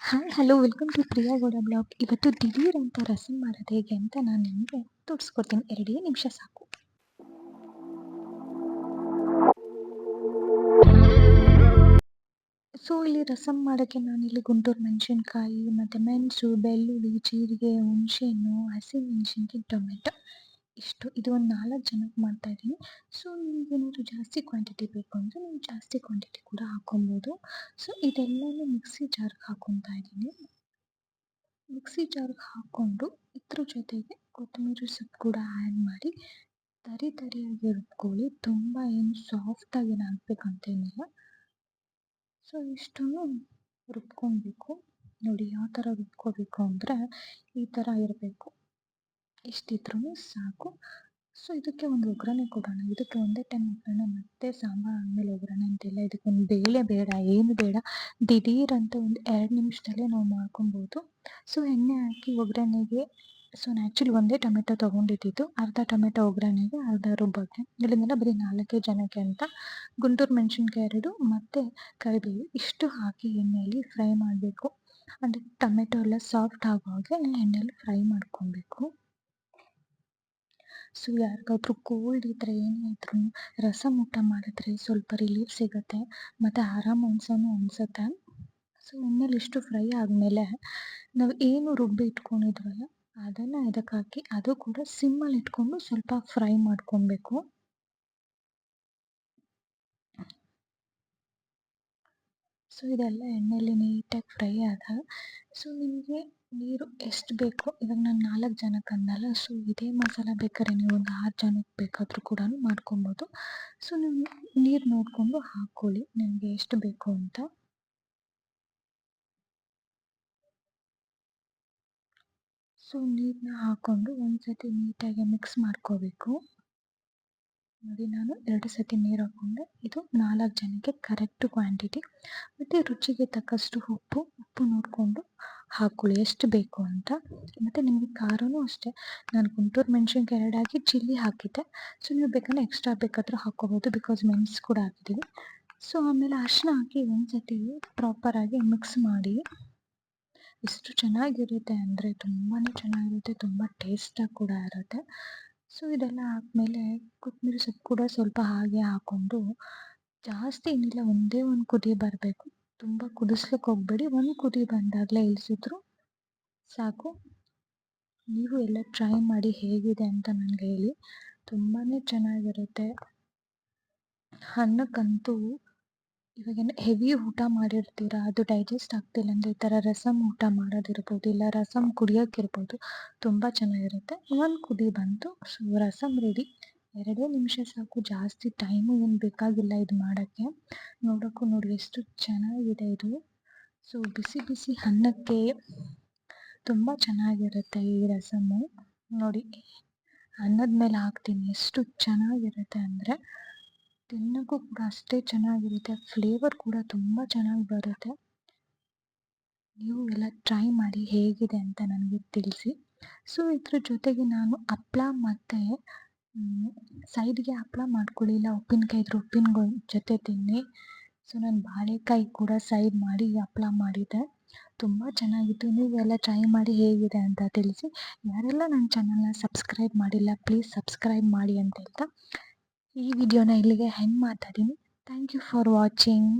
Hi hello welcome to Priya Gowda blog. ಇವತ್ತು ದಿಢೀರ್ ಅಂತ ರಸಂ ಮಾಡೋದು ಹೇಗೆ ಅಂತ ನಾನು ನಿಮಗೆ ತೋರಿಸ್ಕೊಡ್ತೀನಿ. 2 ನಿಮಿಷ ಸಾಕು. ಸೊ ಇಲ್ಲಿ ರಸಂ ಮಾಡೋಕ್ಕೆ ನಾನಿಲ್ಲಿ ಗುಂಟೂರು ಮೆಣಸಿನ್ಕಾಯಿ ಮತ್ತು ಮೆಣಸು, ಬೆಳ್ಳುಳ್ಳಿ, ಜೀರಿಗೆ, ಹುಣಸೆಹಣ್ಣು, ಹಸಿಮೆಣಸಿನ್ಕಾಯಿ, ಟೊಮೆಟೊ ಇದು ಒಂದು 4 ಜನಕ್ಕೆ ಮಾಡ್ತಾಯಿದ್ದೀನಿ. ಸೊ ನಿಮಗೇನಾದ್ರು ಜಾಸ್ತಿ ಕ್ವಾಂಟಿಟಿ ಬೇಕು ಅಂದರೆ ನೀವು ಜಾಸ್ತಿ ಕ್ವಾಂಟಿಟಿ ಕೂಡ ಹಾಕ್ಕೊಬೋದು. ಸೊ ಇದೆಲ್ಲನೂ ಮಿಕ್ಸಿ ಜಾರ್ಗೆ ಹಾಕ್ಕೊತಾ ಇದ್ದೀನಿ. ಮಿಕ್ಸಿ ಜಾರ್ಗೆ ಹಾಕ್ಕೊಂಡು ಇದ್ರ ಜೊತೆಗೆ ಕೊತ್ತಂಬರಿ ಸೊಪ್ಪು ಕೂಡ ಆ್ಯಡ್ ಮಾಡಿ ತರಿಯಾಗಿ ರುಬ್ಕೊಳ್ಳಿ. ತುಂಬ ಏನು ಸಾಫ್ಟಾಗಿ ಏನು ಆಗಬೇಕಂತೇನಿಲ್ಲ. ಸೊ ಇಷ್ಟನ್ನು ರುಬ್ಕೊಬೇಕು. ನೋಡಿ ಯಾವ ಥರ ರುಬ್ಕೋಬೇಕು ಅಂದರೆ ಈ ಥರ ಇರಬೇಕು. ಇಷ್ಟಿದ್ರೂ ಸಾಕು. ಸೊ ಇದಕ್ಕೆ ಒಂದು ಒಗ್ಗರಣೆ ಕೊಡೋಣ. ಇದಕ್ಕೆ ಒಂದೇ ಟೈಮ್ ಒಗ್ಗರಣೆ, ಮತ್ತೆ ಸಾಂಬಾರು ಆದಮೇಲೆ ಒಗ್ಗರಣೆ ಅಂತಿಲ್ಲ. ಇದಕ್ಕೊಂದು ಬೇಳೆ ಬೇಡ, ಏನು ಬೇಡ. ದಿಢೀರ್ ಅಂತ ಒಂದು 2 ನಿಮಿಷದಲ್ಲೇ ನಾವು ಮಾಡ್ಕೊಬೋದು. ಸೊ ಎಣ್ಣೆ ಹಾಕಿ ಒಗ್ಗರಣೆಗೆ ಆ್ಯಕ್ಚುಲಿ ಒಂದೇ ಟೊಮೆಟೊ ತೊಗೊಂಡಿದ್ದು. ಅರ್ಧ ಟೊಮೆಟೊ ಒಗ್ಗರಣೆಗೆ, ಅರ್ಧ ರುಬ್ಬಕ್ಕೆ. ಇಲ್ಲಿಂದ ಬರೀ 4 ಜನಕ್ಕೆ ಅಂತ ಗುಂಟೂರು ಮೆಣಸಿನ್ಕಾಯಿ 2 ಮತ್ತು ಕರಿಬೇವು ಇಷ್ಟು ಹಾಕಿ ಎಣ್ಣೆಯಲ್ಲಿ ಫ್ರೈ ಮಾಡಬೇಕು. ಅಂದರೆ ಟೊಮೆಟೊ ಎಲ್ಲ ಸಾಫ್ಟ್ ಆಗೋ ಹಾಗೆ ಎಣ್ಣೆಯಲ್ಲಿ ಫ್ರೈ ಮಾಡ್ಕೊಬೇಕು. ಸೊ ಯಾರಿಗಾದ್ರೂ ಕೋಲ್ಡ್ ಇದ್ದರೆ ಏನೇ ಇದ್ರೂ ರಸಂ ಊಟ ಮಾಡಿದ್ರೆ ಸ್ವಲ್ಪ ರಿಲೀಫ್ ಸಿಗುತ್ತೆ ಮತ್ತು ಆರಾಮ್ ಅನಿಸುತ್ತೆ. ಸೊ ಎಣ್ಣೆಲಿ ಇಷ್ಟು ಫ್ರೈ ಆದಮೇಲೆ ನಾವು ಏನು ರುಬ್ಬಿ ಇಟ್ಕೊಂಡಿದ್ವಲ್ಲ ಅದನ್ನು ಇದಕ್ಕೆ ಹಾಕಿ ಅದು ಕೂಡ ಸಿಮ್ಮಲ್ಲಿ ಇಟ್ಕೊಂಡು ಸ್ವಲ್ಪ ಫ್ರೈ ಮಾಡ್ಕೊಬೇಕು. ಸೊ ಇದೆಲ್ಲ ಎಣ್ಣೆಯಲ್ಲಿ ನೀಟಾಗಿ ಫ್ರೈ ಆದಾಗ ಸೊ ನಿಮಗೆ ನೀರು ಎಷ್ಟು ಬೇಕು, ಇವಾಗ ನಾನು 4 ಜನಕ್ಕೆ ಅಂದಲ್ಲ. ಸೊ ಇದೇ ಮಸಾಲ ಬೇಕಾದ್ರೆ ನೀವು ಒಂದು 6 ಜನಕ್ಕೆ ಬೇಕಾದರೂ ಕೂಡ ಮಾಡ್ಕೊಬೋದು. ಸೊ ನೀವು ನೀರು ನೋಡಿಕೊಂಡು ಹಾಕ್ಕೊಳ್ಳಿ ನಿಮಗೆ ಎಷ್ಟು ಬೇಕು ಅಂತ. ಸೊ ನೀರನ್ನ ಹಾಕ್ಕೊಂಡು ಒಂದು ಸತಿ ನೀಟಾಗಿ ಮಿಕ್ಸ್ ಮಾಡ್ಕೋಬೇಕು. ನೋಡಿ ನಾನು 2 ಸತಿ ನೀರು ಹಾಕ್ಕೊಂಡೆ. ಇದು 4 ಜನಕ್ಕೆ ಕರೆಕ್ಟ್ ಕ್ವಾಂಟಿಟಿ. ಮತ್ತು ರುಚಿಗೆ ತಕ್ಕಷ್ಟು ಉಪ್ಪು ನೋಡಿಕೊಂಡು ಹಾಕ್ಕೊಳ್ಳಿ ಎಷ್ಟು ಬೇಕು ಅಂತ. ಮತ್ತು ನಿಮಗೆ ಖಾರನೂ ಅಷ್ಟೇ, ನಾನು ಗುಂಟೂರು ಮೆಣಸಿನ್ಕಾಯಿ 2 ಹಾಕಿ ಚಿಲ್ಲಿ ಹಾಕಿದ್ದೆ. ಸೊ ನೀವು ಬೇಕಾದ್ರೆ ಎಕ್ಸ್ಟ್ರಾ ಬೇಕಾದರೂ ಹಾಕ್ಕೋಬೋದು, ಬಿಕಾಸ್ ಮೆಣಸು ಕೂಡ ಹಾಕಿದ್ದೀವಿ. ಸೊ ಆಮೇಲೆ ಅರಿಶಿನ ಹಾಕಿ ಒಂದು ಸತಿ ಪ್ರಾಪರಾಗಿ ಮಿಕ್ಸ್ ಮಾಡಿ. ಎಷ್ಟು ಚೆನ್ನಾಗಿರುತ್ತೆ ಅಂದರೆ ತುಂಬಾ ಚೆನ್ನಾಗಿರುತ್ತೆ, ತುಂಬ ಟೇಸ್ಟಾಗಿ ಕೂಡ ಇರುತ್ತೆ. ಸೊ ಇದೆಲ್ಲ ಆದಮೇಲೆ ಕೊತ್ತಂಬರಿ ಸೊಪ್ಪು ಕೂಡ ಸ್ವಲ್ಪ ಹಾಗೆ ಹಾಕ್ಕೊಂಡು ಜಾಸ್ತಿ ಏನಿಲ್ಲ, ಒಂದೇ ಒಂದು ಕುದಿ ಬರಬೇಕು. ತುಂಬ ಕುದಿಸ್ಲಿಕ್ಕೆ ಹೋಗಬೇಡಿ, ಒಂದು ಕುದಿ ಬಂದಾಗಲೇ ಇಳಿಸಿದ್ರು ಸಾಕು. ನೀವು ಎಲ್ಲ ಟ್ರೈ ಮಾಡಿ ಹೇಗಿದೆ ಅಂತ ನನಗೆ ಹೇಳಿ. ತುಂಬಾ ಚೆನ್ನಾಗಿರುತ್ತೆ. ಅನ್ನಕ್ಕಂತೂ ಇವಾಗೇನು ಹೆವಿ ಊಟ ಮಾಡಿರ್ತೀರ, ಅದು ಡೈಜೆಸ್ಟ್ ಆಗ್ತಿಲ್ಲ ಅಂದರೆ ಈ ಥರ ರಸಂ ಊಟ ಮಾಡೋದಿರ್ಬೋದು, ಇಲ್ಲ ರಸಂ ಕುಡಿಯೋಕ್ಕಿರ್ಬೋದು, ತುಂಬ ಚೆನ್ನಾಗಿರುತ್ತೆ. ಒಂದು ಕುದಿ ಬಂತು, ಸೊ ರಸಂ ರೆಡಿ. 2 ನಿಮಿಷ ಸಾಕು, ಜಾಸ್ತಿ ಟೈಮು ಏನು ಬೇಕಾಗಿಲ್ಲ ಇದು ಮಾಡೋಕ್ಕೆ. ನೋಡೋಕ್ಕೂ ನೋಡಿ ಎಷ್ಟು ಚೆನ್ನಾಗಿದೆ ಇದು. ಸೊ ಬಿಸಿ ಬಿಸಿ ಅನ್ನಕ್ಕೆ ತುಂಬ ಚೆನ್ನಾಗಿರುತ್ತೆ ಈ ರಸಮ್ಮು. ನೋಡಿ ಅನ್ನದ ಮೇಲೆ ಹಾಕ್ತೀನಿ, ಎಷ್ಟು ಚೆನ್ನಾಗಿರುತ್ತೆ ಅಂದರೆ ತಿನ್ನೋಕ್ಕೂ ಕೂಡ ಅಷ್ಟೇ ಚೆನ್ನಾಗಿರುತ್ತೆ. ಫ್ಲೇವರ್ ಕೂಡ ತುಂಬ ಚೆನ್ನಾಗಿ ಬರುತ್ತೆ. ನೀವು ಎಲ್ಲ ಟ್ರೈ ಮಾಡಿ ಹೇಗಿದೆ ಅಂತ ನನಗೆ ತಿಳಿಸಿ. ಸೊ ಇದ್ರ ಜೊತೆಗೆ ನಾನು ಹಪ್ಳ ಮತ್ತು ಸೈಡ್ಗೆ ಹಪ್ಳ ಮಾಡ್ಕೊಳ್ಳಿ, ಇಲ್ಲ ಉಪ್ಪಿನಕಾಯಿ ಇದ್ರೆ ಉಪ್ಪಿನಕಾಯಿ ಜೊತೆ ತಿನ್ನಿ. ಸೊ ನಾನು ಬಾಳೆಕಾಯಿ ಕೂಡ ಸೈಡ್ ಮಾಡಿ ಹಪ್ಳ ಮಾಡಿದ್ದೆ, ತುಂಬ ಚೆನ್ನಾಗಿತ್ತು. ನೀವೆಲ್ಲ ಟ್ರೈ ಮಾಡಿ ಹೇಗಿದೆ ಅಂತ ತಿಳಿಸಿ. ಯಾರೆಲ್ಲ ನನ್ನ ಚಾನಲ್ನ ಸಬ್ಸ್ಕ್ರೈಬ್ ಮಾಡಿಲ್ಲ ಪ್ಲೀಸ್ ಸಬ್ಸ್ಕ್ರೈಬ್ ಮಾಡಿ ಅಂತ ಹೇಳ್ತಾ ಈ ವಿಡಿಯೋನ ಇಲ್ಲಿಗೆ ಎಂಡ್ ಮಾಡ್ತಾ ಇದ್ದೀನಿ. Thank you for watching.